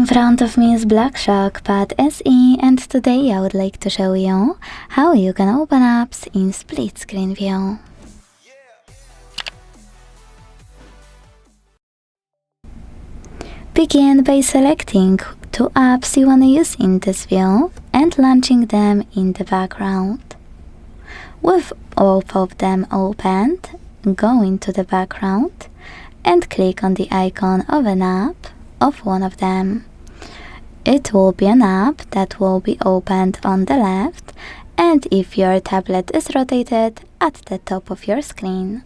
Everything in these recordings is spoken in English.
In front of me is Blackshark Pad SE, and today I would like to show you how you can open apps in split screen view. Begin by selecting two apps you want to use in this view and launching them in the background. With both of them opened, go into the background and click on the icon of an app of one of them. It will be an app that will be opened on the left, and if your tablet is rotated, at the top of your screen.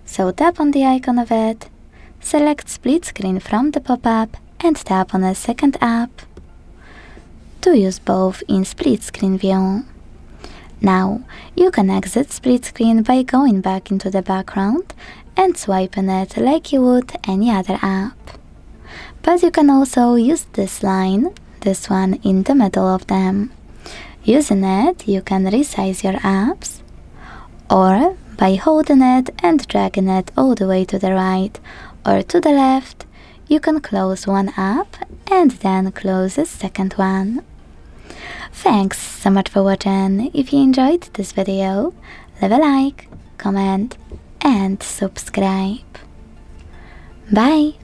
So tap on the icon of it, select split screen from the pop-up and tap on a second app to use both in split screen view. Now, you can exit split screen by going back into the background and swiping it like you would any other app. But you can also use this line, this one in the middle of them. Using it, you can resize your apps, or by holding it and dragging it all the way to the right or to the left, you can close one app and then close the second one. Thanks so much for watching. If you enjoyed this video, leave a like, comment and subscribe. Bye!